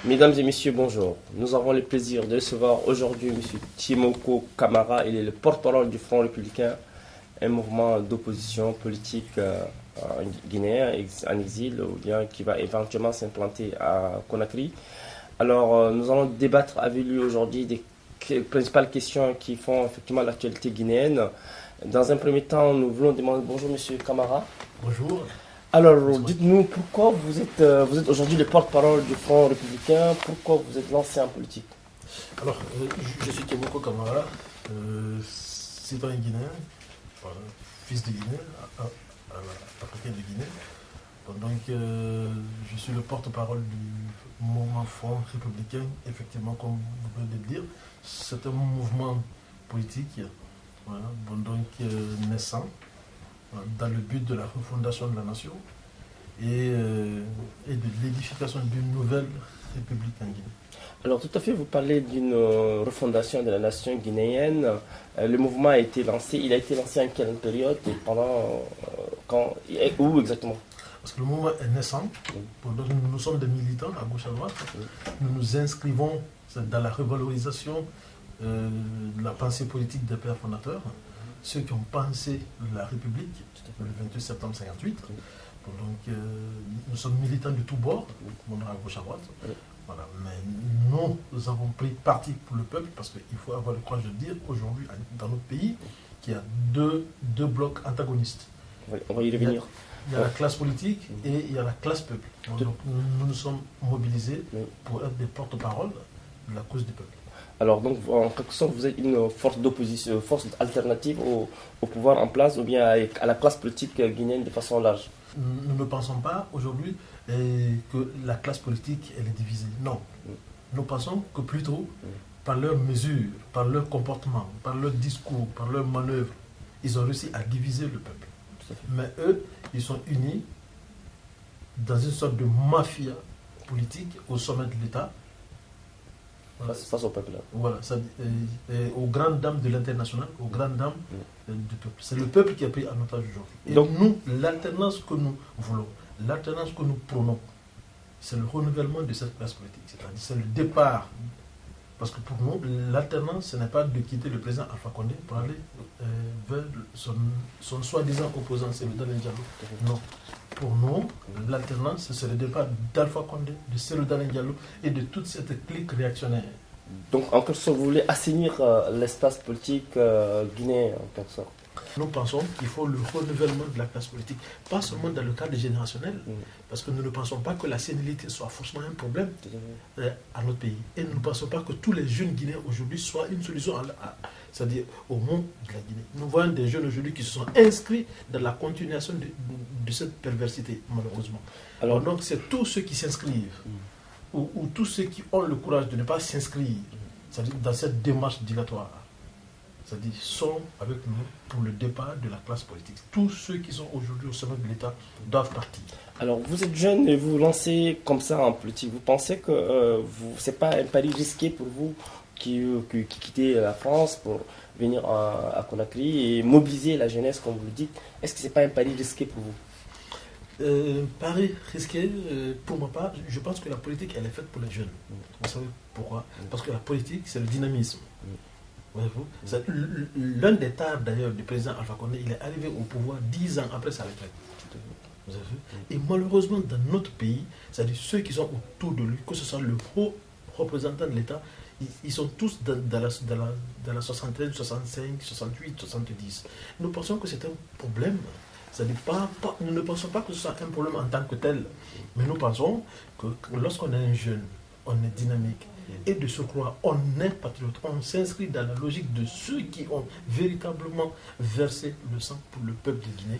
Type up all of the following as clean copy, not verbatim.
Mesdames et messieurs, bonjour. Nous avons le plaisir de recevoir aujourd'hui M. Timoko Kamara. Il est le porte-parole du Front républicain, un mouvement d'opposition politique guinéen en exil, ou bien qui va éventuellement s'implanter à Conakry. Alors, nous allons débattre avec lui aujourd'hui des principales questions qui font effectivement l'actualité guinéenne. Dans un premier temps, nous voulons demander bonjour M. Kamara. Bonjour. Alors, dites-nous pourquoi vous êtes aujourd'hui le porte-parole du Front républicain, pourquoi vous êtes lancé en politique? Alors, je suis Timoko Kamara, citoyen guinéen, fils de Guinée, africain de Guinée. Donc, je suis le porte-parole du mouvement Front républicain, effectivement, comme vous venez de le dire. C'est un mouvement politique, naissant, dans le but de la refondation de la nation et de l'édification d'une nouvelle république en Guinée. Alors tout à fait, vous parlez d'une refondation de la nation guinéenne. Le mouvement a été lancé, il a été lancé en quelle période et pendant quand et où exactement? Parce que le mouvement est naissant, nous sommes des militants à gauche à droite, nous nous inscrivons dans la revalorisation de la pensée politique des pères fondateurs, ceux qui ont pensé la République le 28 septembre 1958. Donc, nous sommes militants de tous bords, à gauche à droite. Voilà. Mais nous avons pris parti pour le peuple parce qu'il faut avoir le courage de dire aujourd'hui dans notre pays qu'il y a deux blocs antagonistes. On va y revenir. Il y a la classe politique et il y a la classe peuple. Donc, nous nous sommes mobilisés pour être des porte-parole de la cause du peuple. Alors donc en quelque sorte vous êtes une force d'opposition, force alternative au pouvoir en place ou bien à la classe politique guinéenne de façon large? Nous ne pensons pas aujourd'hui que la classe politique elle est divisée. Non. Nous pensons que plutôt par leurs mesures, par leur comportement, par leur discours, par leurs manœuvres, ils ont réussi à diviser le peuple. Mais eux, ils sont unis dans une sorte de mafia politique au sommet de l'État. Voilà. Face au peuple. Voilà, aux grandes dames de l'international, aux grandes dames du peuple. C'est le peuple qui a pris en otage aujourd'hui. Et donc nous, l'alternance que nous voulons, l'alternance que nous prônons, c'est le renouvellement de cette classe politique. C'est-à-dire c'est le départ. Parce que pour nous, l'alternance, ce n'est pas de quitter le président Alpha Condé pour aller vers son soi-disant opposant, c'est le Dalein Diallo. Non. Pour nous, l'alternance, c'est le départ d'Alpha Condé, de Cellou Dalein Diallo et de toute cette clique réactionnaire. Donc, en quelque sorte, vous voulez assainir l'espace politique guinéen, en quelque sorte? Nous pensons qu'il faut le renouvellement de la classe politique, pas seulement dans le cadre générationnel, parce que nous ne pensons pas que la sénilité soit forcément un problème à notre pays. Et nous ne pensons pas que tous les jeunes Guinéens aujourd'hui soient une solution, c'est-à-dire au monde de la Guinée. Nous voyons des jeunes aujourd'hui qui se sont inscrits dans la continuation de cette perversité, malheureusement. Alors donc c'est tous ceux qui s'inscrivent, ou tous ceux qui ont le courage de ne pas s'inscrire, c'est-à-dire dans cette démarche dilatoire, c'est-à-dire sont avec nous pour le départ de la classe politique. Tous ceux qui sont aujourd'hui au sommet de l'État doivent partir. Alors vous êtes jeune et vous vous lancez comme ça en politique. Vous pensez que ce n'est pas un pari risqué pour vous qui quittez la France pour venir à Conakry et mobiliser la jeunesse comme vous le dites? Est-ce que ce n'est pas un pari risqué pour vous? Pari risqué, pour ma part, je pense que la politique elle est faite pour les jeunes. Vous savez pourquoi? Parce que la politique c'est le dynamisme. L'un des tares d'ailleurs du président Alpha Condé, il est arrivé au pouvoir 10 ans après sa retraite. Vous avez vu? Et malheureusement dans notre pays, c'est-à-dire ceux qui sont autour de lui, que ce soit le haut représentant de l'État, ils sont tous dans la 73, 65, 68, 70. Nous pensons que c'est un problème. C'est-à-dire nous ne pensons pas que ce soit un problème en tant que tel, mais nous pensons que lorsqu'on est un jeune, on est dynamique. Et de surcroît, on est patriote, on s'inscrit dans la logique de ceux qui ont véritablement versé le sang pour le peuple de Guinée.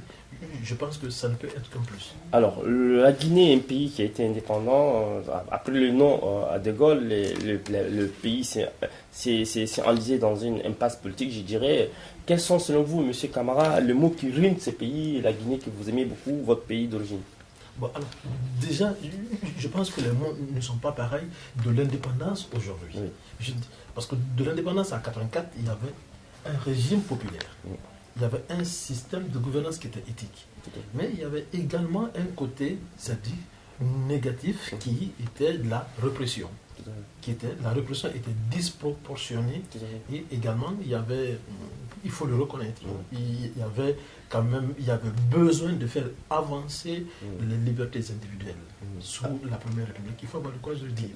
Je pense que ça ne peut être qu'un plus. Alors, la Guinée est un pays qui a été indépendant. Après le nom à De Gaulle, le pays s'est enlisé dans une impasse politique, je dirais. Quels sont, selon vous, M. Kamara, les mots qui ruinent ce pays, la Guinée que vous aimez beaucoup, votre pays d'origine? Bon, alors, déjà, je pense que les mots ne sont pas pareils de l'indépendance aujourd'hui. Oui. Parce que de l'indépendance en 1984, il y avait un régime populaire. Il y avait un système de gouvernance qui était éthique. Mais il y avait également un côté, c'est-à-dire négatif qui était de la répression. La répression était disproportionnée et également il faut le reconnaître, il y avait besoin de faire avancer les libertés individuelles sous la Première République. Il faut avoir le courage de le dire.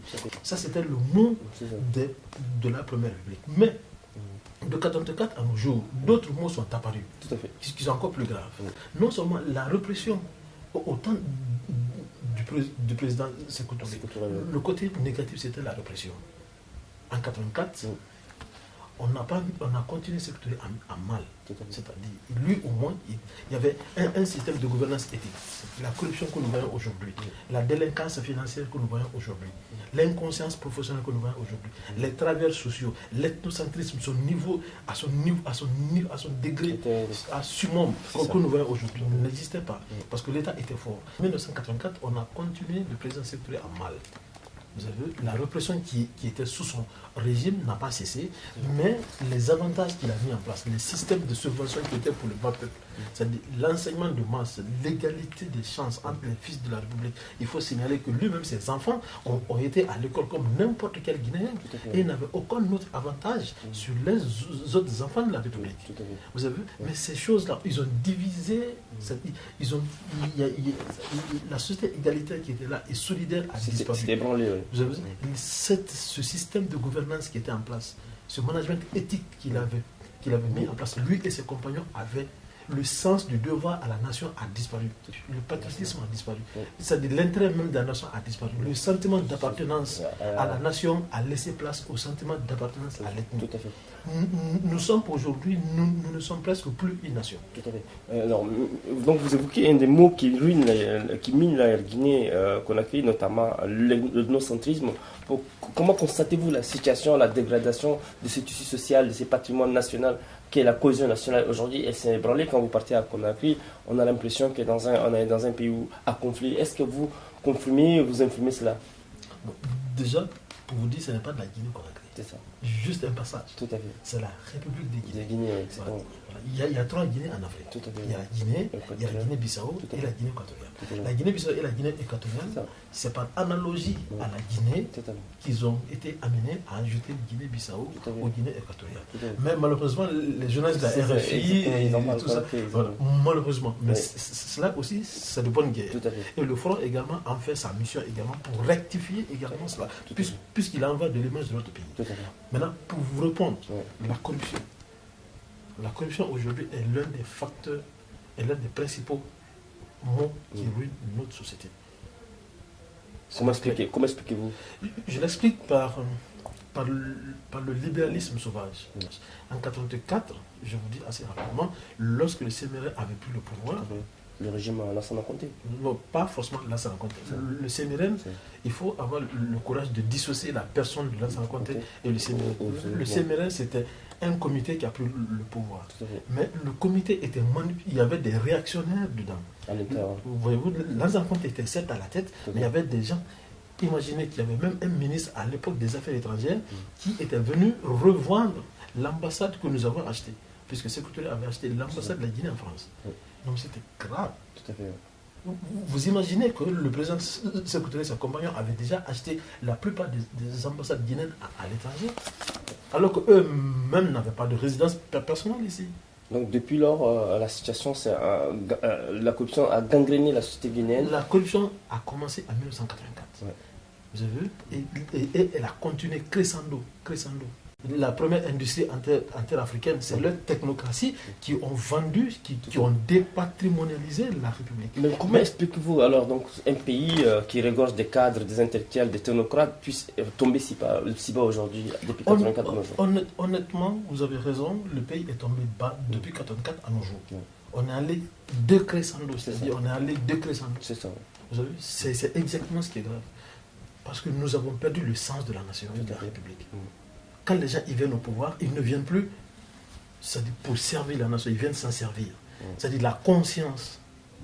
Ça, c'était le mot de la Première République. Mais de 1984 à nos jours, d'autres mots sont apparus, qui sont encore plus graves. Non seulement la répression au temps du président Sékou Touré, le côté négatif c'était la répression. En 1984, on a continué Sékou Touré à mal. C'est-à-dire, lui au moins, il y avait un système de gouvernance éthique. La corruption que nous voyons aujourd'hui, la délinquance financière que nous voyons aujourd'hui, l'inconscience professionnelle que nous voyons aujourd'hui, les travers sociaux, l'ethnocentrisme, à son degré, à summum que nous voyons aujourd'hui, n'existait pas. Parce que l'État était fort. En 1984, on a continué le président Sékou Touré à mal. Vous avez vu, la répression qui était sous son régime n'a pas cessé, mais les avantages qu'il a mis en place, les systèmes de subvention qui étaient pour le bas peuple, c'est-à-dire l'enseignement de masse, l'égalité des chances entre les fils de la République. Il faut signaler que lui-même, ses enfants ont été à l'école comme n'importe quel Guinéen et n'avaient aucun autre avantage sur les autres enfants de la République. Vous avez vu, mais ces choses-là, ils ont divisé, la société égalitaire qui était là et solidaire a disparu. C'était ébranlé, vous avez vu, ce système de gouvernance qui était en place, ce management éthique qu'il avait mis en place, lui et ses compagnons avaient le sens du devoir à la nation a disparu. Le patriotisme a disparu. C'est-à-dire l'intérêt même de la nation a disparu. Le sentiment d'appartenance à la nation a laissé place au sentiment d'appartenance à l'ethnie. Tout à fait. Nous sommes aujourd'hui, nous ne sommes presque plus une nation. Tout à fait. Alors, donc vous évoquez un des mots qui mine la Guinée Conakry, notamment l'ethnocentrisme. Comment constatez-vous la situation, la dégradation de ce tissu social, de ce patrimoine national qui est la cohésion nationale aujourd'hui? Elle s'est ébranlée. Quand vous partez à Conakry, on a l'impression qu'on est dans un pays à conflit. Est-ce que vous confirmez, vous infirmez cela? Bon, déjà, pour vous dire, ce n'est pas de la Guinée Conakry. C'est ça. Juste un passage. Tout à fait. C'est la République des Guinée. Guinée, voilà. Il y a trois Guinées en Afrique. Tout à fait. Il y a la Guinée, il y a la Guinée-Bissau et la Guinée équatoriale. La Guinée-Bissau et la Guinée équatoriale, c'est par analogie à la Guinée qu'ils ont été amenés à ajouter Guinée-Bissau aux Guinée équatoriale. Mais malheureusement, les journalistes de la RFI et tout ça, voilà, malheureusement. Mais cela aussi, c'est de bonne guerre. Et le Front également en fait sa mission également pour rectifier également cela, puisqu'il en va de l'image de notre pays. Maintenant, pour vous répondre, la corruption. La corruption aujourd'hui est l'un des facteurs et l'un des principaux mots qui ruinent notre société. Comment expliquez-vous? Je l'explique par le libéralisme sauvage. En 1984, je vous dis assez rapidement, lorsque le CMR avait pris le pouvoir, le régime Lansana Conté. Non, pas forcément Lansana Conté. Le CMRN, il faut avoir le courage de dissocier la personne de Lansana Conté et le CMRN. Le CMRN, c'était un comité qui a pris le pouvoir. Mais le comité était manipulé, il y avait des réactionnaires dedans. Voyez-vous, Lansana Conté était certes à la tête, mais il y avait des gens. Imaginez qu'il y avait même un ministre à l'époque des Affaires étrangères qui était venu revendre l'ambassade que nous avons achetée, puisque Sékou Touré avait acheté l'ambassade de la Guinée en France. Donc c'était grave. Tout à fait. Vous imaginez que le président Sékou Touré et ses compagnons avaient déjà acheté la plupart des ambassades guinéennes à l'étranger, alors qu'eux-mêmes n'avaient pas de résidence personnelle ici. Donc depuis lors, la situation, la corruption a gangréné la société guinéenne. La corruption a commencé en 1984. Vous avez vu, et elle a continué crescendo. La première industrie en terre africaine, c'est leur technocratie qui ont vendu, qui ont dépatrimonialisé la République. Mais comment expliquez-vous alors donc un pays qui regorge des cadres, des intellectuels, des technocrates puisse tomber si bas aujourd'hui, depuis 1984 à nos jours? Honnêtement, vous avez raison, le pays est tombé bas depuis 1984 à nos jours. On est allé décrescendo, c'est-à-dire on est allé décrescendo. C'est ça. Vous avez vu, c'est exactement ce qui est grave. Parce que nous avons perdu le sens de la nation et de la République. Quand les gens ils viennent au pouvoir, ils ne viennent plus pour servir la nation, ils viennent s'en servir. C'est-à-dire la conscience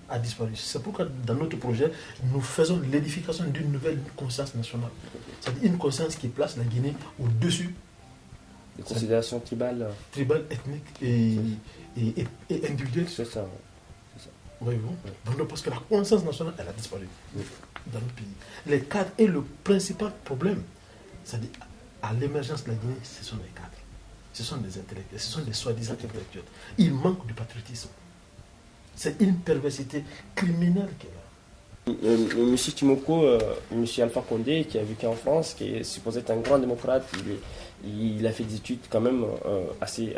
a disparu. C'est pourquoi dans notre projet, nous faisons l'édification d'une nouvelle conscience nationale. C'est-à-dire une conscience qui place la Guinée au-dessus des considérations tribales, ethniques et individuelles. C'est ça. Voyez-vous? Parce que la conscience nationale, elle a disparu. dans le pays. Les cadres est le principal problème. C'est-à-dire, à l'émergence de la Guinée, ce sont les cadres. Ce sont des intellectuels, ce sont des soi-disant intellectuels. Il manque de patriotisme. C'est une perversité criminelle qu'elle a. Monsieur Timoko, Monsieur Alpha Condé, qui a vécu en France, qui est supposé être un grand démocrate, il a fait des études quand même assez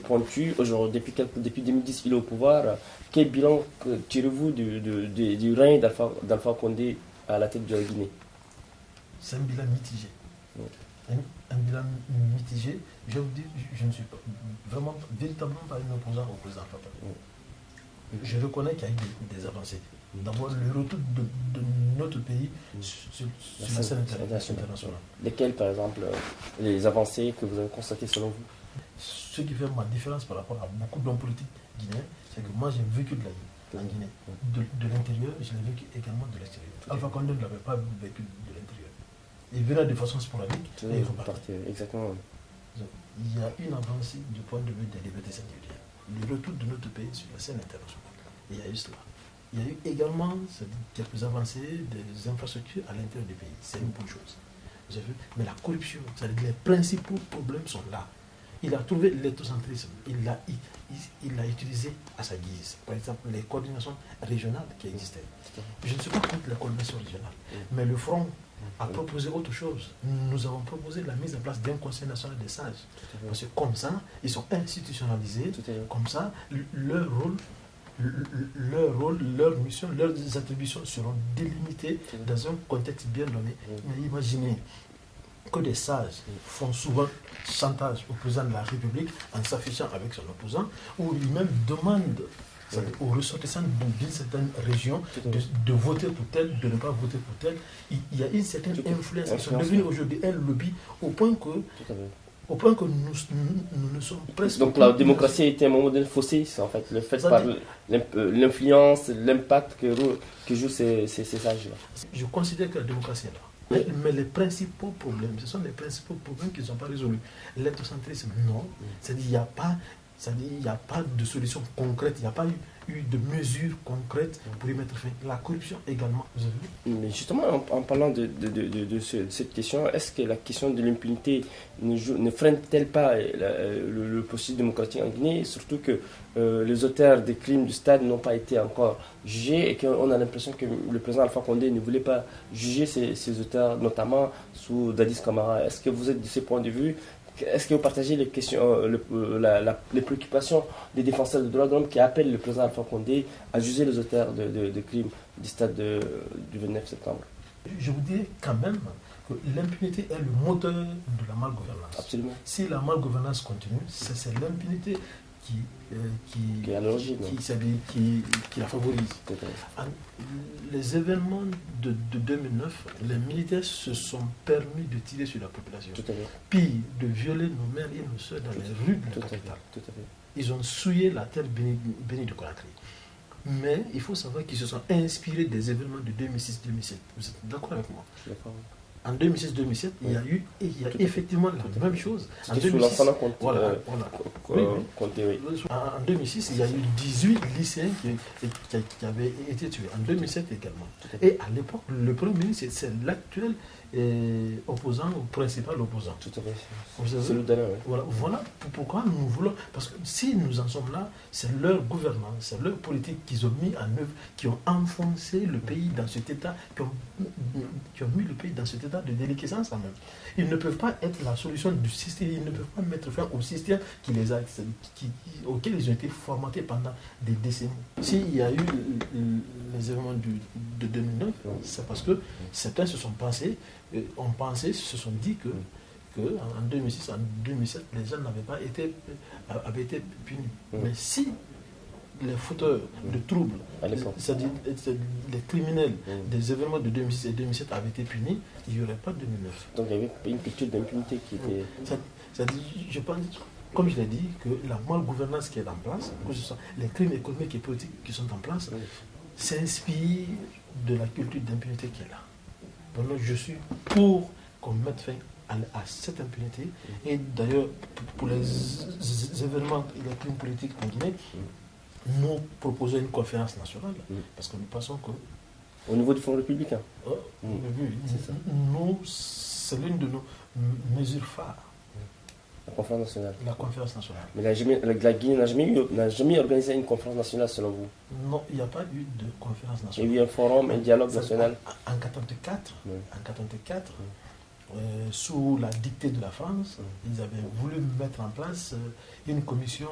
pointues. Aujourd'hui, depuis 2010, il est au pouvoir. Quel bilan tirez-vous du règne d'Alpha Condé à la tête de la Guinée? C'est un bilan mitigé. Un bilan mitigé. Je vous dis, je ne suis pas vraiment, véritablement pas un opposant au président Alpha Condé. Je reconnais qu'il y a eu des avancées. D'abord, le retour de notre pays sur la scène internationale. Lesquelles, par exemple, les avancées que vous avez constatées selon vous? Ce qui fait ma différence par rapport à beaucoup d'hommes politiques guinéens, c'est que moi j'ai vécu de la Guinée, en Guinée. De l'intérieur, je l'ai vécu également de l'extérieur. Alpha Condé ne l'avait pas vécu de l'intérieur. Il venait de façon sporadique et il repartait. Exactement. Il y a une avancée du point de vue des libertés individuelles. Le retour de notre pays sur la scène internationale. Il y a eu cela. Il y a eu également quelques avancées des infrastructures à l'intérieur du pays. C'est une bonne chose. Vous avez vu? Mais la corruption, c'est-à-dire les principaux problèmes sont là. Il a trouvé l'éthocentrisme. Il l'a utilisé à sa guise. Par exemple, les coordinations régionales qui existaient. Je ne suis pas contre les coordinations régionales. Mais le Front a proposé autre chose. Nous avons proposé la mise en place d'un Conseil national des sages. Parce que comme ça, ils sont institutionnalisés. Comme ça, leur rôle, leur mission, leurs attributions seront délimitées dans un contexte bien donné. Mais imaginez que des sages font souvent chantage au président de la République en s'affichant avec son opposant, ou lui-même demande aux ressortissants d'une certaine région de voter pour tel, de ne pas voter pour tel. Il y a une certaine influence. Ils sont devenus aujourd'hui un lobby au point que nous ne sommes presque... Donc la démocratie a été un moment de fossé, c'est en fait le fait par l'influence, l'impact que jouent ces sages-là. Je considère que la démocratie est là. Mais les principaux problèmes, ce sont les principaux problèmes qui ne sont pas résolus. L'éthocentrisme, non. C'est-à-dire qu'il n'y a pas de solution concrète, il n'y a pas eu de mesures concrètes pour y mettre fin. La corruption également, vous avez vu? Mais justement, en parlant de cette question, est-ce que la question de l'impunité ne freine-t-elle pas le processus démocratique en Guinée, surtout que les auteurs des crimes du stade n'ont pas été encore jugés et qu'on a l'impression que le président Alpha Condé ne voulait pas juger ces auteurs, notamment sous Dadis Camara. Est-ce que vous êtes de ce point de vue? Est-ce que vous partagez les questions, les préoccupations des défenseurs des droits de l'homme qui appellent le président Alpha Condé à juger les auteurs de crimes du stade du 29 septembre? Je vous dis quand même que l'impunité est le moteur de la malgouvernance. Absolument. Si la malgouvernance continue, c'est l'impunité qui est à l'origine, qui la favorise. Les événements de 2009, les militaires se sont permis de tirer sur la population, puis de violer nos mères et nos soeurs dans les rues de la capitale. Ils ont souillé la terre bénie de Conakry. Mais il faut savoir qu'ils se sont inspirés des événements de 2006-2007. Vous êtes d'accord avec moi? Je suis d'accord. En 2006-2007, il y a effectivement la même chose. En 2006, en 2006, il y a eu 18 lycéens qui avaient été tués. En 2007 également. Et à l'époque, le premier ministre, c'est l'actuel opposant, ou principal opposant. Tout à fait. C'est le dernier. Voilà pourquoi nous voulons. Parce que si nous en sommes là, c'est leur gouvernance, c'est leur politique qu'ils ont mis en œuvre, qui ont enfoncé le pays dans cet état, qui ont mis le pays dans cet état de déliquescence quand même. Ils ne peuvent pas être la solution du système, ils ne peuvent pas mettre fin au système auquel ils ont été formatés pendant des décennies. S'il y a eu les événements de 2009, c'est parce que certains se sont se sont dit que en 2006, en 2007, les gens avaient été punis. Mais si les fauteurs de troubles, c'est-à-dire les criminels des événements de 2006 et 2007 avaient été punis, il n'y aurait pas de 2009. Donc il y avait une culture d'impunité qui était... C'est-à-dire, je pense, comme je l'ai dit, que la malgouvernance qui est en place, que ce soit les crimes économiques et politiques qui sont en place, s'inspire de la culture d'impunité qui est là. Donc je suis pour qu'on mette fin à cette impunité. Et d'ailleurs, pour les événements et les crimes politiques en Guinée, nous proposons une conférence nationale, parce que nous pensons que Au niveau du Front républicain. Oui, nous, c'est l'une de nos mesures phares. La conférence nationale. La conférence nationale. Mais la Guinée n'a jamais organisé une conférence nationale selon vous? Non, il n'y a pas eu de conférence Il y nationale. a eu un forum, un dialogue national. En 1984, Oui. sous la dictée de la France, ils avaient voulu mettre en place une commission.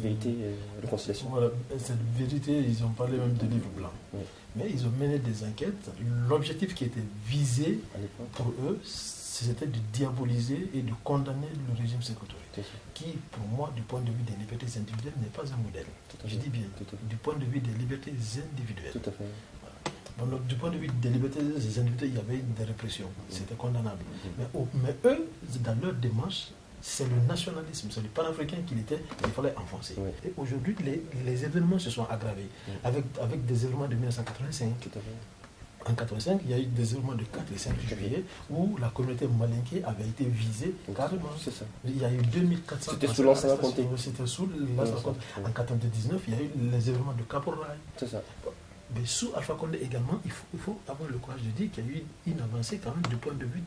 Vérité et réconciliation. Voilà, cette vérité, ils ont parlé même de livre blanc. Oui. Mais ils ont mené des enquêtes. L'objectif qui était visé À l'époque. pour eux, c'était de diaboliser et de condamner le régime sécuritaire, qui, pour moi, du point de vue des libertés individuelles, n'est pas un modèle. Je dis bien, du point de vue des libertés individuelles. Tout à fait. Bon, du point de vue des libertés individuelles, il y avait des répressions. C'était condamnable. Mais eux, dans leur démarche, c'est le nationalisme, c'est le panafricain qu'il fallait enfoncer. Oui. Et aujourd'hui, les événements se sont aggravés avec des événements de 1985. Tout à fait. En 1985, il y a eu des événements de 4 et 5 juillet où la communauté malinké avait été visée carrément. C'est ça. Il y a eu 2400. C'était sous l'ancien Conté. C'était sous l'ancien Conté. En 1999, il y a eu les événements de Caporal. C'est ça. Mais sous Alpha Condé également, il faut avoir le courage de dire qu'il y a eu une avancée quand même du point de vue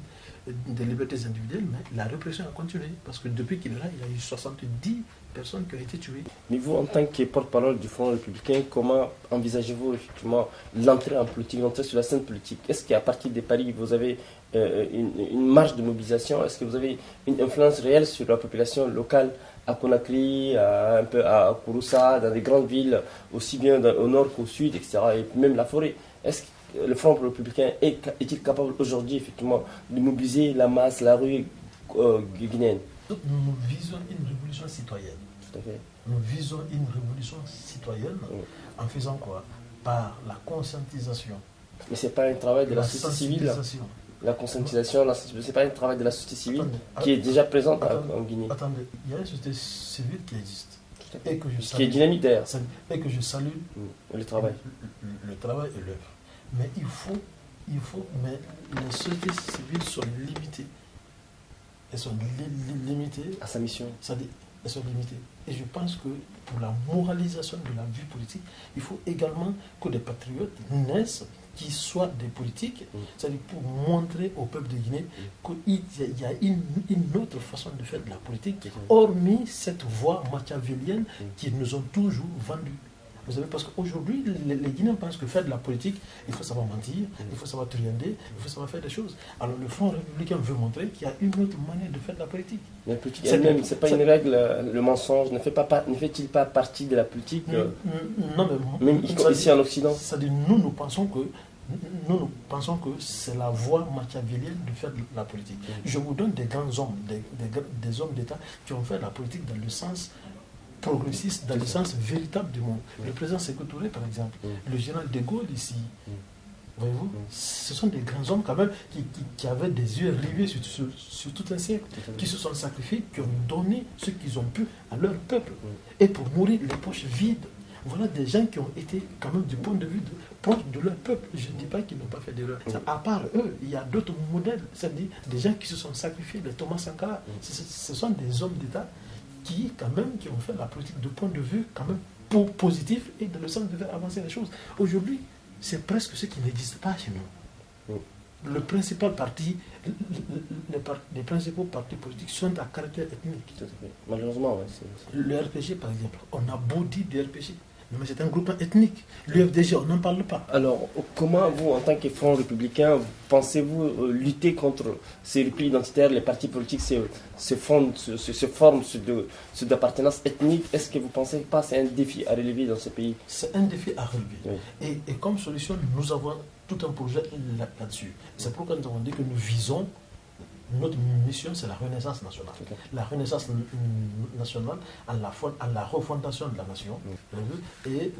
des libertés individuelles, mais la répression a continué. Parce que depuis qu'il est là, il y a eu 70 personnes qui ont été tuées. Mais vous, en tant que porte-parole du Front républicain, comment envisagez-vous effectivement l'entrée en politique, l'entrée sur la scène politique? Est-ce qu'à partir de Paris, vous avez une marge de mobilisation? Est-ce que vous avez une influence réelle sur la population locale à Conakry, un peu à Kouroussa, dans des grandes villes, aussi bien au nord qu'au sud, etc., et même la forêt? Est-ce que le Front républicain est-il capable aujourd'hui effectivement de mobiliser la masse, la rue guinéenne? Nous visons une révolution citoyenne. Tout à fait. Nous visons une révolution citoyenne en faisant quoi? Par la conscientisation. Mais ce n'est pas un travail de la société civile. La conscientisation, ce n'est pas un travail de la société civile qui est déjà présente en Guinée. Attendez, il y a une société civile qui existe. Et que je salue, qui est dynamique d'ailleurs. Et que je salue le travail. Le travail et l'œuvre. Mais mais les sociétés civiles sont limitées. Elles sont limitées à sa mission. Elles sont limitées. Et je pense que pour la moralisation de la vie politique, il faut également que des patriotes naissent qui soient des politiques, c'est-à-dire pour montrer au peuple de Guinée qu'il y a une autre façon de faire de la politique, hormis cette voie machiavélienne qu'ils nous ont toujours vendue. Vous savez, parce qu'aujourd'hui, les Guinéens pensent que faire de la politique, il faut savoir mentir, il faut savoir triander, il faut savoir faire des choses. Alors le Front républicain veut montrer qu'il y a une autre manière de faire de la politique. Mais la politique elle-même, c'est pas une règle, le mensonge ne fait-il pas partie de la politique Non, mais même ici en Occident. C'est-à-dire, nous pensons que c'est la voie machiavélienne de faire de la politique. Je vous donne des grands hommes, des hommes d'État qui ont fait de la politique dans le sens progressiste, dans le sens véritable du monde. Le président Sékou Touré, par exemple, le général de Gaulle ici, voyez-vous, ce sont des grands hommes quand même qui avaient des yeux rivés sur tout un siècle, qui se sont sacrifiés, qui ont donné ce qu'ils ont pu à leur peuple, et pour mourir les poches vides. Voilà des gens qui ont été quand même du point de vue proche de leur peuple. Je ne dis pas qu'ils n'ont pas fait d'erreur. À part eux, il y a d'autres modèles, c'est-à-dire des gens qui se sont sacrifiés, les Thomas Sankara. Ce sont des hommes d'État qui ont fait la politique de point de vue quand même positif et dans le sens de faire avancer les choses. Aujourd'hui, c'est presque ce qui n'existe pas chez nous. Le principal parti, les principaux partis politiques sont à caractère ethnique. Malheureusement, le RPG, par exemple, on a beau dire du RPG, mais c'est un groupe ethnique. L'UFDG, on n'en parle pas. Alors, comment vous, en tant que Front républicain, pensez-vous lutter contre ces replis identitaires? Les partis politiques se forment sur d'appartenance ethnique. Est-ce que vous ne pensez pas que c'est un défi à relever dans ce pays? C'est un défi à relever. Oui. Et comme solution, nous avons tout un projet là-dessus. C'est pourquoi nous avons dit que nous visons. Notre mission, c'est la renaissance nationale. La renaissance nationale à la refondation de la nation et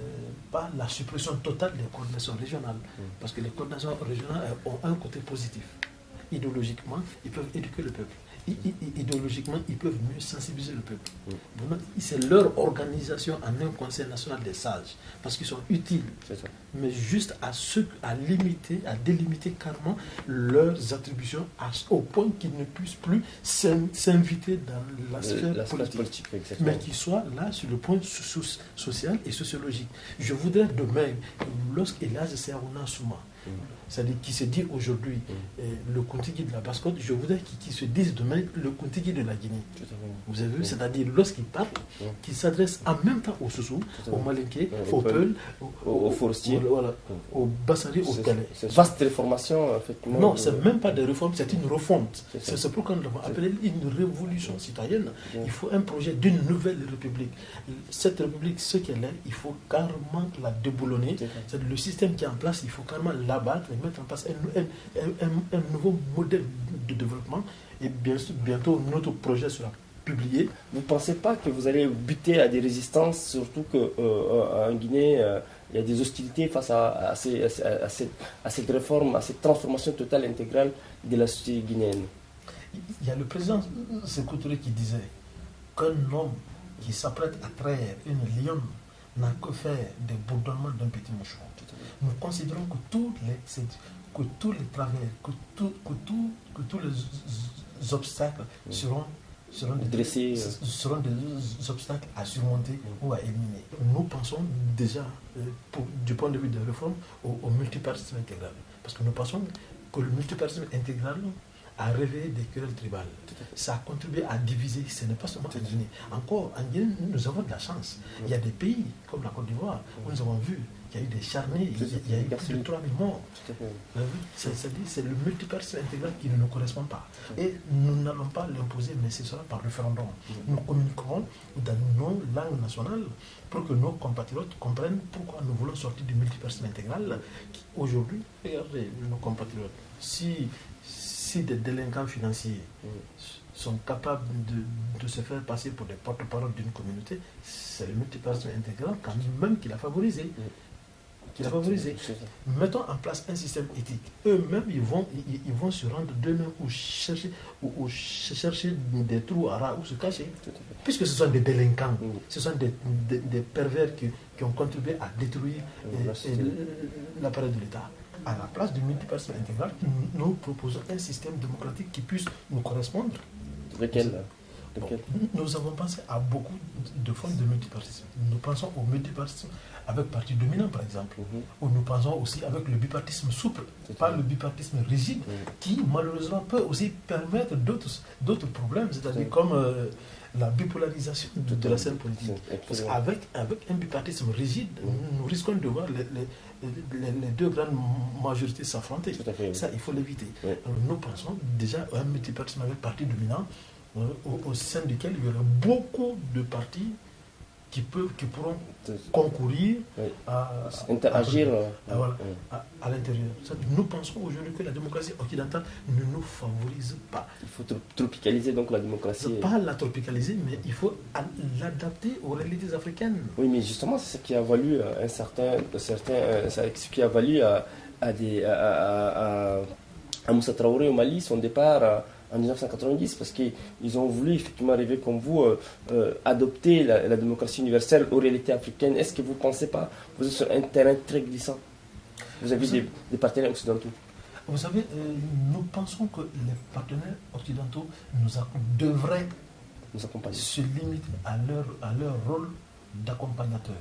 pas la suppression totale des coordinations régionales. Parce que les coordinations régionales ont un côté positif. Idéologiquement, ils peuvent éduquer le peuple. idéologiquement, ils peuvent mieux sensibiliser le peuple. C'est leur organisation en un conseil national des sages, parce qu'ils sont utiles, mais juste à limiter, à délimiter carrément leurs attributions au point qu'ils ne puissent plus s'inviter dans la sphère politique, mais qu'ils soient là sur le point social et sociologique. Je voudrais demain, lorsqu'Elias Serouna Souma, c'est-à-dire qui se dit aujourd'hui le Kontiki de la Basse-Côte, je voudrais qu'il se dise demain le Kontiki de la Guinée. Vous avez vu, c'est-à-dire lorsqu'il parle, qu'il s'adresse en même temps aux Soussous, aux Malinké, aux Peuls, aux Forestiers, aux Bassari, aux Galais. Vaste réformation, effectivement. Non, c'est même pas des réformes, c'est une refonte. C'est pourquoi nous l'avons appelé une révolution citoyenne. Il faut un projet d'une nouvelle république. Cette république, ce qu'elle est, il faut carrément la déboulonner. C'est le système qui est en place, il faut carrément l'abattre et mettre en place un nouveau modèle de développement. Et bien sûr, bientôt, notre projet sera publié. Vous ne pensez pas que vous allez buter à des résistances, surtout qu'en Guinée, il y a des hostilités face à cette réforme, à cette transformation totale intégrale de la société guinéenne? Il y a le président Sékou Touré qui disait qu'un homme qui s'apprête à traire une lionne n'a que faire des bourdonnements d'un petit moucheron. Nous considérons que tous les travers, que tous les obstacles seront des obstacles à surmonter ou à éliminer. Nous pensons déjà, du point de vue des réformes, au multipartisme intégral. Parce que nous pensons que le multipartisme intégral a réveillé des querelles tribales. Ça a contribué à diviser, ce n'est pas seulement en Guinée. Encore, en Guinée, nous avons de la chance. Il y a des pays, comme la Côte d'Ivoire, où nous avons vu qu'il y a eu des charniers, il y a eu plus de 3000 morts. C'est le multipartisme intégral qui ne nous correspond pas. Et nous n'allons pas l'imposer, mais ce sera par référendum. Nous communiquerons dans nos langues nationales pour que nos compatriotes comprennent pourquoi nous voulons sortir du multipartisme intégral. Aujourd'hui, regardez nos compatriotes, si des délinquants financiers sont capables de se faire passer pour des porte-parole d'une communauté, c'est le multipartisme intégral quand même qui l'a favorisé. Mettons en place un système éthique. Eux-mêmes, ils vont se rendre d'eux-mêmes ou chercher des trous à rats ou se cacher. Puisque ce sont des délinquants, ce sont des pervers qui ont contribué à détruire l'appareil de l'État. À la place du multipartisme intégral, nous proposons un système démocratique qui puisse nous correspondre. Nous avons pensé à beaucoup de formes de multipartisme. Nous pensons au multipartisme avec parti dominant, par exemple. Ou nous pensons aussi avec le bipartisme souple, pas le bipartisme rigide, qui malheureusement peut aussi permettre d'autres problèmes, c'est-à-dire comme la bipolarisation de la scène politique. Parce qu'avec un bipartisme rigide, nous risquons de voir les deux grandes majorités s'affronter. Ça, il faut l'éviter. Nous pensons déjà à un multipartisme avec parti dominant, au sein duquel il y aura beaucoup de partis qui pourront concourir à interagir à l'intérieur. Nous pensons aujourd'hui que la démocratie occidentale ne nous favorise pas. Il faut tropicaliser donc la démocratie. Pas la tropicaliser, mais il faut l'adapter aux réalités africaines. Oui, mais justement, c'est ce qui a valu ce qui a valu à Moussa Traoré au Mali son départ en 1990, parce qu'ils ont voulu effectivement arriver comme vous, adopter la démocratie universelle aux réalités africaines. Est-ce que vous ne pensez pas, vous êtes sur un terrain très glissant? Vous avez des partenaires occidentaux. Vous savez, nous pensons que les partenaires occidentaux devraient nous accompagner, se limiter à leur rôle d'accompagnateur.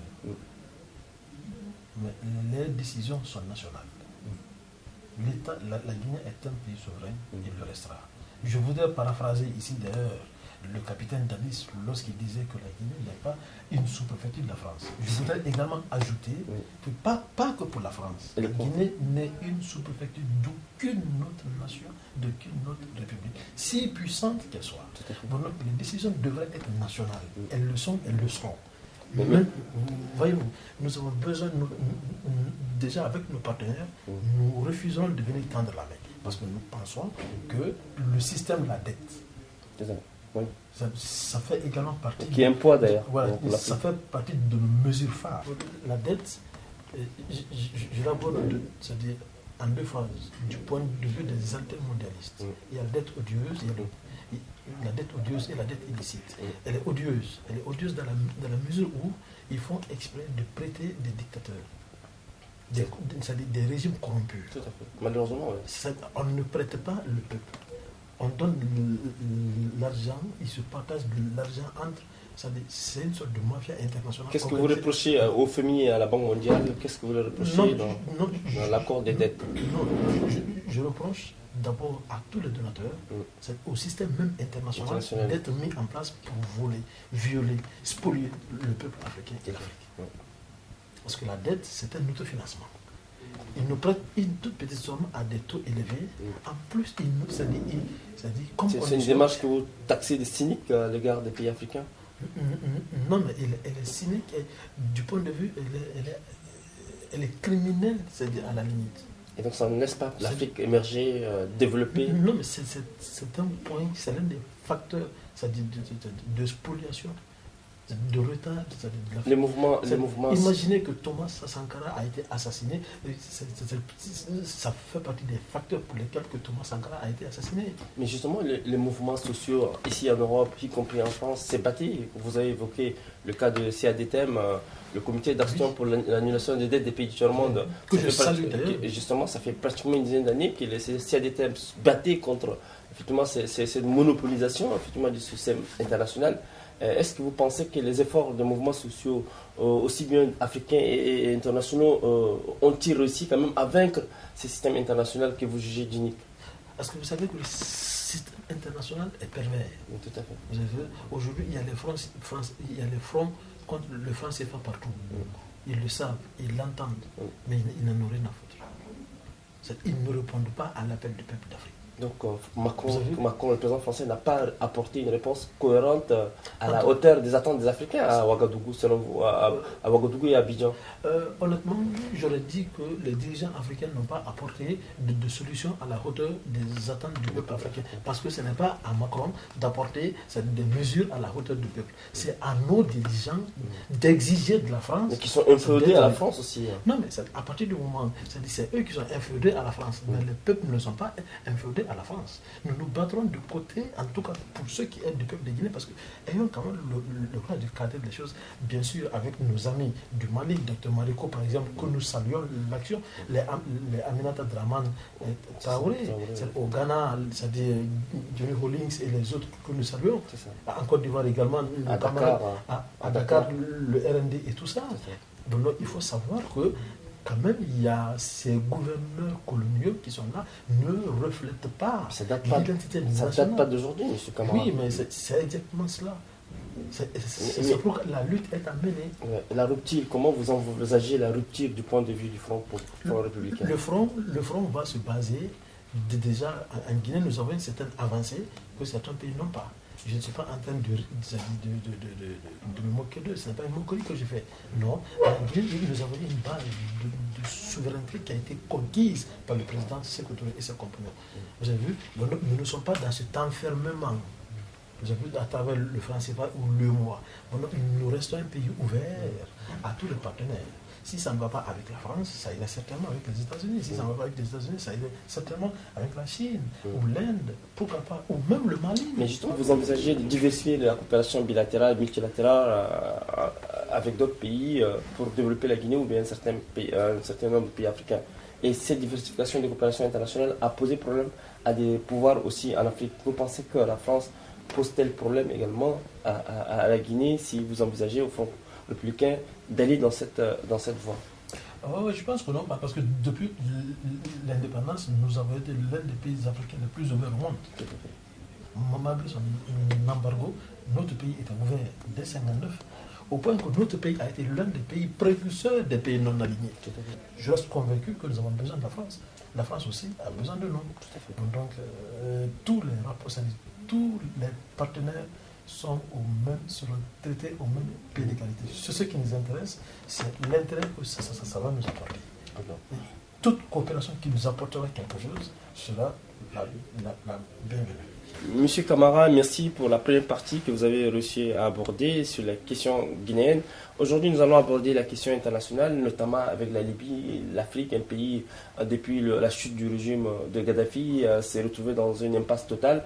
Mais les décisions sont nationales. L'État, la Guinée est un pays souverain, il le restera. Je voudrais paraphraser ici d'ailleurs le capitaine Davis lorsqu'il disait que la Guinée n'est pas une sous-préfecture de la France. Je voudrais également ajouter que pas que pour la France, la Guinée n'est une sous-préfecture d'aucune autre nation, d'aucune autre république, si puissante qu'elle soit. Donc les décisions devraient être nationales. Elles le sont, elles le seront. Mais voyez-vous, nous avons besoin, déjà avec nos partenaires, nous refusons de venir tendre la main. Parce que nous pensons que le système de la dette, ça fait également partie... Qui est un poids d'ailleurs. Voilà, ça fait partie de nos mesures phares. La dette, je l'aborde, c'est-à-dire en deux phases, du point de vue des altermondialistes. Il y a la dette odieuse, la dette odieuse et la dette illicite. Elle est odieuse. Elle est odieuse dans la mesure où ils font exprès de prêter des dictateurs, c'est-à-dire des régimes corrompus. Tout à fait. Malheureusement, oui. On ne prête pas le peuple. On donne l'argent, ils se partagent l'argent entre. C'est une sorte de mafia internationale. Qu'est-ce que vous reprochez au FMI et à la Banque mondiale? Qu'est-ce que vous leur reprochez dans l'accord des dettes? Non, je reproche d'abord à tous les donateurs, au système même international d'être mis en place pour voler, violer, spolier le peuple africain et l'Afrique. Parce que la dette, c'est un autofinancement. Ils nous prêtent une toute petite somme à des taux élevés. En plus, c'est une démarche que vous taxez de cynique à l'égard des pays africains? Non, mais elle est cynique et du point de vue, elle est criminelle, c'est-à-dire à la limite. Et donc ça ne laisse pas l'Afrique émerger, développer? Non, mais c'est un point, c'est l'un des facteurs de spoliation, de retard. Les mouvements. Imaginez que Thomas Sankara a été assassiné. Ça fait partie des facteurs pour lesquels que Thomas Sankara a été assassiné. Mais justement, les mouvements sociaux ici en Europe, y compris en France, s'est bâti. Vous avez évoqué le cas de CADTM, le comité d'action pour l'annulation des dettes des pays du tiers-monde. Que je salue d'ailleurs. Justement, ça fait pratiquement une dizaine d'années que le CADTM se battait contre effectivement cette monopolisation effectivement, du système international. Est-ce que vous pensez que les efforts des mouvements sociaux, aussi bien africains et internationaux, ont-ils réussi quand même à vaincre ces systèmes internationaux que vous jugez d'uniques? Parce que vous savez que le système international est pervers. Oui, tout à fait. Aujourd'hui, il y a les fronts contre le franc CFA partout. Ils le savent, ils l'entendent, mais ils n'en ont rien à foutre. Ils ne répondent pas à l'appel du peuple d'Afrique. Donc Macron, le président français, n'a pas apporté une réponse cohérente à la hauteur des attentes des Africains à Ouagadougou, selon vous, à Ouagadougou et à Abidjan? Honnêtement, j'aurais dit que les dirigeants africains n'ont pas apporté de solution à la hauteur des attentes du peuple africain. Parce que ce n'est pas à Macron d'apporter des mesures à la hauteur du peuple. C'est à nos dirigeants d'exiger de la France. Mais qui sont inféodés à la France aussi. Non, mais à partir du moment, c'est eux qui sont inféodés à la France. Mais les peuples ne sont pas inféodés à la France. Nous nous battrons du côté, en tout cas pour ceux qui aident du peuple de Guinée, parce que ayons quand même le courage de cadrer les choses, bien sûr, avec nos amis du Mali, Dr Mariko par exemple, que nous saluons l'action, les Aminata Draman Traoré, au Ghana, c'est-à-dire Johnny Hollings et les autres que nous saluons, en Côte d'Ivoire également, à Dakar, le RND et tout ça. Donc il faut savoir que quand même, il y a ces gouverneurs coloniaux qui sont là, ne reflètent pas l'identité nationale. Ça ne date pas d'aujourd'hui, M. Camara. Oui, mais c'est exactement cela. C'est pourquoi la lutte est à mener. La rupture, comment vous envisagez la rupture du point de vue du Front républicain? Le front va se baser, déjà, en Guinée, nous avons une certaine avancée que certains pays n'ont pas. Je ne suis pas en train de me moquer d'eux, ce n'est pas une moquerie que je fais. Non, nous avons une base de souveraineté qui a été conquise par le président Sékou Touré et ses compagnons. Vous avez vu, nous ne sommes pas dans cet enfermement. Vous avez vu, à travers le franc CFA ou le mois. Nous restons un pays ouvert à tous les partenaires. Si ça ne va pas avec la France, ça ira certainement avec les États-Unis. Si ça ne va pas avec les États-Unis, ça ira certainement avec la Chine, ou l'Inde, pourquoi pas, ou même le Mali. Mais justement, vous envisagez de diversifier la coopération bilatérale, multilatérale avec d'autres pays pour développer la Guinée ou bien un certain nombre de pays africains. Et cette diversification des coopérations internationales a posé problème à des pouvoirs aussi en Afrique. Vous pensez que la France pose-t-elle problème également à la Guinée si vous envisagez au fond républicain d'aller dans cette voie? Je pense que non, parce que depuis l'indépendance, nous avons été l'un des pays africains les plus ouverts au monde. Malgré son embargo, notre pays était ouvert dès 1959, au point que notre pays a été l'un des pays précurseurs des pays non alignés. Je reste convaincu que nous avons besoin de la France. La France aussi a besoin de nous. Donc, tous les rapports, tous les partenaires sont seront traités au même pied d'égalité. Ce qui nous intéresse, c'est l'intérêt que ça va nous apporter. toute coopération qui nous apportera quelque chose sera la bienvenue. Monsieur Camara, merci pour la première partie que vous avez réussi à aborder sur la question guinéenne. Aujourd'hui, nous allons aborder la question internationale, notamment avec la Libye. L'Afrique, un pays, depuis la chute du régime de Gaddafi, s'est retrouvé dans une impasse totale.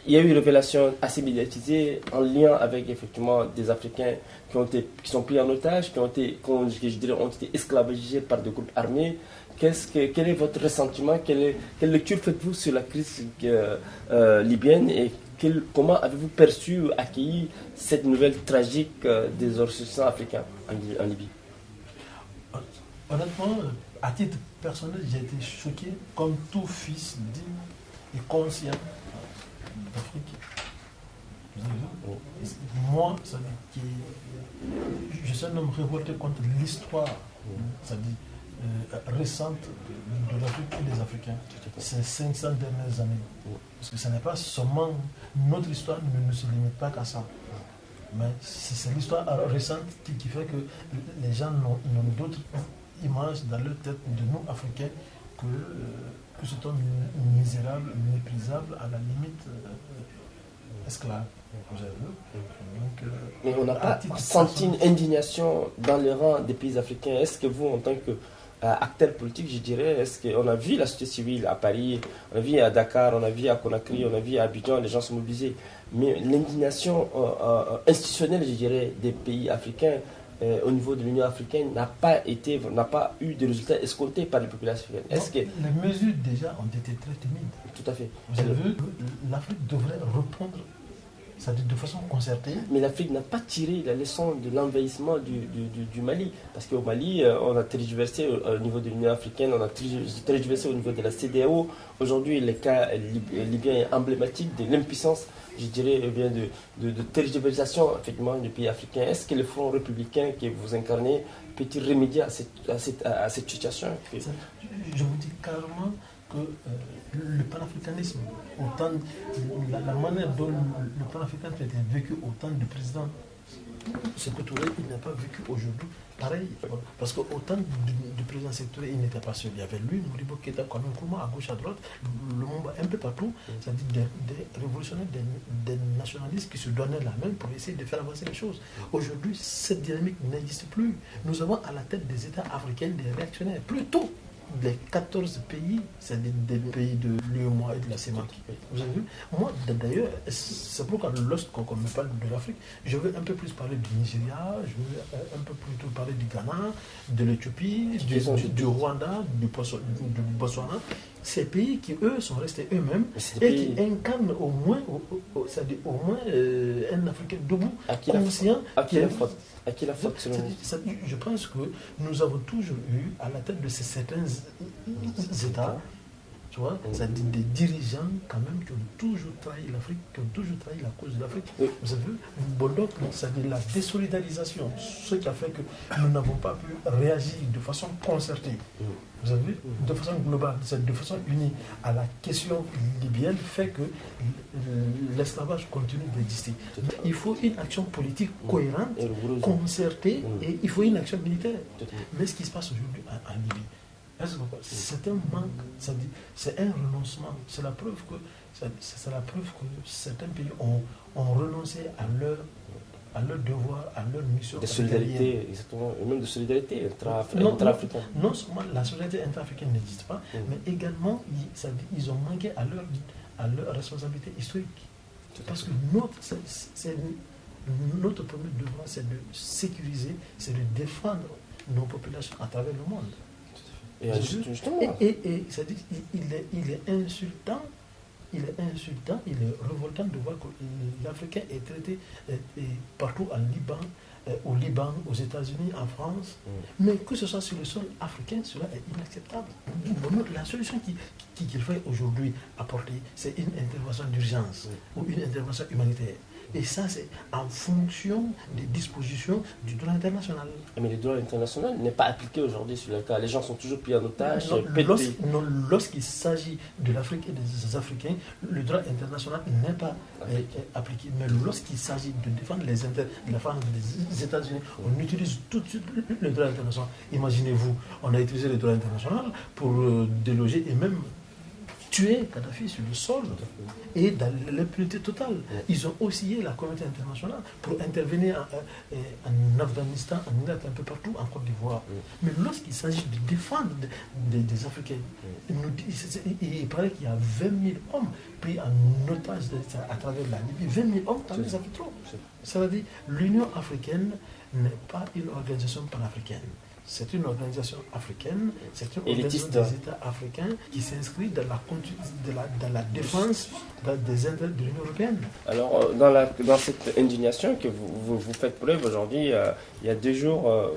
Il y a eu une révélation assez médiatisée en lien avec effectivement des Africains qui sont pris en otage, ont été esclavagisés par des groupes armés. Quel est votre ressentiment, quelle lecture faites-vous sur la crise libyenne et comment avez-vous perçu ou accueilli cette nouvelle tragique des ressortissants africains en Libye? Honnêtement, à titre personnel, j'ai été choqué comme tout fils digne et conscient d'Afrique. Moi, ça dit que je suis un homme révolté contre l'histoire, ça dit récente de l'Afrique et des Africains, ces 500 dernières années. Parce que ce n'est pas seulement notre histoire ne se limite pas qu'à ça. Mais c'est l'histoire récente qui fait que les gens n'ont d'autres images dans leur tête de nous Africains que cet homme misérable, méprisable, à la limite esclave. Mais on n'a pas senti une indignation dans les rangs des pays africains. Est-ce que vous, en tant qu'acteur politique, je dirais, est-ce qu'on a vu la société civile à Paris, on a vu à Dakar, on a vu à Conakry, on a vu à Abidjan, les gens sont mobilisés. Mais l'indignation institutionnelle, je dirais, des pays africains au niveau de l'Union africaine n'a pas eu de résultats escomptés par les populations africaines. Est-ce que les mesures déjà ont été très timides. Tout à fait. Vous avez vu, l'Afrique devrait répondre, c'est-à-dire de façon concertée. Mais l'Afrique n'a pas tiré la leçon de l'envahissement du Mali. Parce qu'au Mali, on a tergiversé au niveau de l'Union africaine, on a tergiversé au niveau de la CEDEAO. Aujourd'hui, le cas libyen est emblématique de l'impuissance, je dirais, de tergiversation effectivement du pays africain. Est-ce que le Front républicain que vous incarnez peut-il remédier à cette situation? Je vous dis carrément que le panafricanisme, la manière dont le panafricanisme a été vécu au temps du président Sékou Touré, il n'a pas vécu aujourd'hui pareil. Parce qu'au temps du président Sékou Touré, il n'était pas seul. Il y avait lui, Modibo Keïta, Kwame Nkrumah, à gauche, à droite, le monde un peu partout, c'est-à-dire des révolutionnaires, des nationalistes qui se donnaient la main pour essayer de faire avancer les choses. Aujourd'hui, cette dynamique n'existe plus. Nous avons à la tête des États africains des réactionnaires. Plutôt les 14 pays, c'est des pays de l'UEMOA et de la CEMAC. Vous avez vu? Moi, d'ailleurs, c'est pourquoi lorsqu'on me parle de l'Afrique, je veux un peu plus parler du Nigeria, je veux un peu plutôt parler du Ghana, de l'Éthiopie, du Rwanda, du Botswana. Ces pays qui, eux, sont restés eux-mêmes et qui incarnent au moins un Africain debout, conscient. À qui la faute selon vous? Je pense que nous avons toujours eu, à la tête de certains États, tu vois, c'est-à-dire des dirigeants quand même qui ont toujours trahi l'Afrique, qui ont toujours trahi la cause de l'Afrique. Oui. Vous avez vu, donc, c'est-à-dire la désolidarisation, ce qui a fait que nous n'avons pas pu réagir de façon concertée. Vous avez vu, de façon globale, de façon unie à la question libyenne, fait que l'esclavage continue d'exister. Il faut une action politique cohérente, concertée, et il faut une action militaire. Mais ce qui se passe aujourd'hui en Libye, c'est un manque, c'est un renoncement. C'est la preuve que certains pays ont renoncé à leur devoir, à leur mission. De solidarité, exactement, et même de solidarité intra-africaine. Non seulement la solidarité intra-africaine n'existe pas, mais également ils ont manqué à leur responsabilité historique. Parce que notre premier devoir, c'est de sécuriser, c'est de défendre nos populations à travers le monde. Et c'est-à-dire, il est insultant, il est révoltant de voir que l'Africain est traité partout au Liban, aux États-Unis, en France, mais que ce soit sur le sol africain, cela est inacceptable. La solution qu'il faut aujourd'hui apporter, c'est une intervention d'urgence ou une intervention humanitaire. Et ça, c'est en fonction des dispositions du droit international. Mais le droit international n'est pas appliqué aujourd'hui sur le cas. Les gens sont toujours pris en otage. Lorsqu'il s'agit de l'Afrique et des Africains, le droit international n'est pas appliqué. Mais lorsqu'il s'agit de défendre les intérêts de la France des États-Unis, on utilise tout de suite le droit international. Imaginez-vous, on a utilisé le droit international pour déloger et même tuer Kadhafi sur le sol et dans l'impunité totale. Ils ont oscillé la communauté internationale pour intervenir en Afghanistan, en Irak, un peu partout, en Côte d'Ivoire. Mais lorsqu'il s'agit de défendre des Africains, il paraît qu'il y a 20 000 hommes pris en otage à travers la Libye. 20 000 hommes, ça fait trop. Ça veut dire l'Union africaine n'est pas une organisation panafricaine. C'est une organisation africaine, c'est une organisation des États africains qui s'inscrit dans la défense des intérêts de l'Union européenne. Alors, dans cette indignation que vous faites preuve aujourd'hui, il y a 2 jours,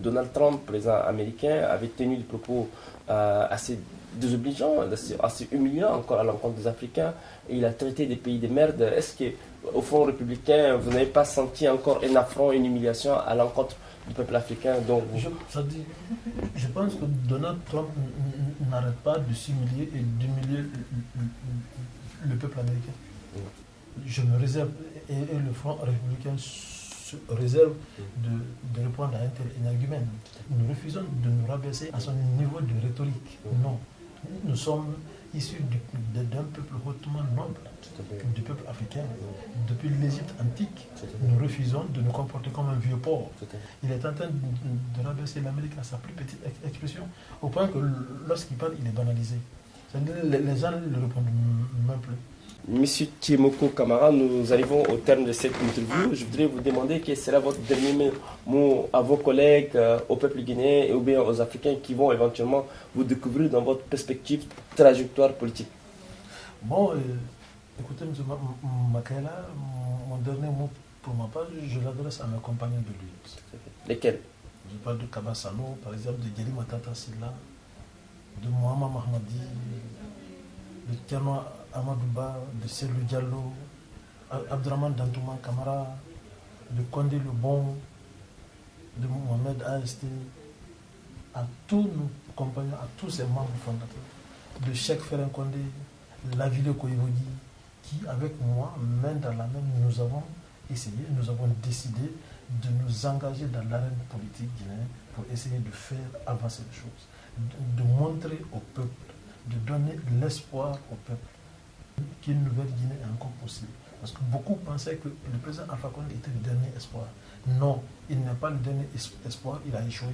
Donald Trump, président américain, avait tenu des propos assez désobligeants, assez humiliants encore à l'encontre des Africains. Et il a traité des pays de merde. Est-ce qu'au Front républicain, vous n'avez pas senti encore un affront, une humiliation à l'encontre du peuple africain? Je pense que Donald Trump n'arrête pas de s'humilier et d'humilier le peuple américain. Je me réserve, et le Front républicain se réserve de répondre à un tel énergumène. Nous refusons de nous rabaisser à son niveau de rhétorique. Non. Nous sommes issus d'un peuple hautement noble, du peuple africain. Depuis l'Égypte antique, nous refusons de nous comporter comme un vieux porc. Il est en train de rabaisser l'Amérique à sa plus petite expression, au point que lorsqu'il parle, il est banalisé. Les gens ne le répondent même plus. Monsieur Thiemoko Kamara, nous arrivons au terme de cette interview. Je voudrais vous demander quel sera votre dernier mot à vos collègues, au peuple guinéen ou bien aux Africains qui vont éventuellement vous découvrir dans votre perspective trajectoire politique. Bon, écoutez, M. Makaila, mon dernier mot pour ma part, je l'adresse à mes compagnons de lutte. Lesquels? Je parle de Kaba Salo, par exemple, de Djeli Matata Silla, de Mohamed Mahmadi, de Tierno Amadouba, de Selou Diallo, Abdraman Dantouman Kamara, de Kondé Le Bon, de Mohamed AST, à tous nos compagnons, à tous ces membres fondateurs, de Cheikh Ferren Kondé, Laville Koyevodi, qui, avec moi, main dans la main, nous avons essayé, nous avons décidé de nous engager dans l'arène politique guinéenne pour essayer de faire avancer les choses, de montrer au peuple, de donner l'espoir au peuple qu'une nouvelle Guinée est encore possible. Parce que beaucoup pensaient que le président Alpha Condé était le dernier espoir. Non, il n'est pas le dernier espoir, il a échoué.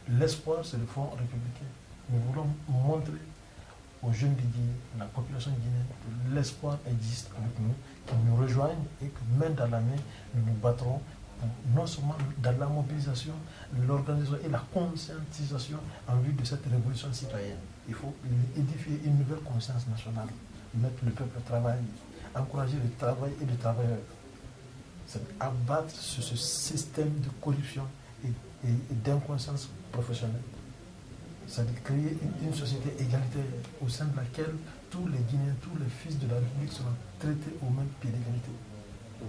L'espoir, c'est le Front républicain. Nous voulons montrer aux jeunes de Guinée, la population guinéenne, que l'espoir existe avec nous, qu'ils nous rejoignent et que main dans la main, nous nous battrons pour non seulement dans la mobilisation, l'organisation et la conscientisation en vue de cette révolution citoyenne. Il faut édifier une nouvelle conscience nationale, mettre le peuple au travail, encourager le travail et les travailleurs. C'est abattre ce système de corruption et d'inconscience professionnelle. C'est-à-dire créer une société égalitaire au sein de laquelle tous les Guinéens, tous les fils de la République seront traités au même pied d'égalité.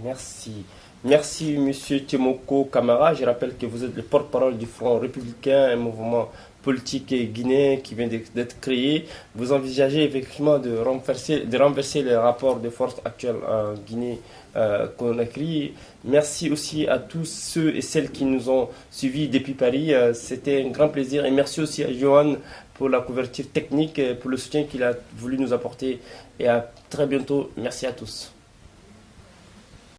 Merci. Merci, Monsieur Thiemoko Kamara. Je rappelle que vous êtes le porte-parole du Front républicain, un mouvement politique guinéen qui vient d'être créé. Vous envisagez effectivement de renverser les rapports de force actuels en Guinée Conakry. Merci aussi à tous ceux et celles qui nous ont suivis depuis Paris. C'était un grand plaisir. Et merci aussi à Johan pour la couverture technique, pour le soutien qu'il a voulu nous apporter. Et à très bientôt. Merci à tous.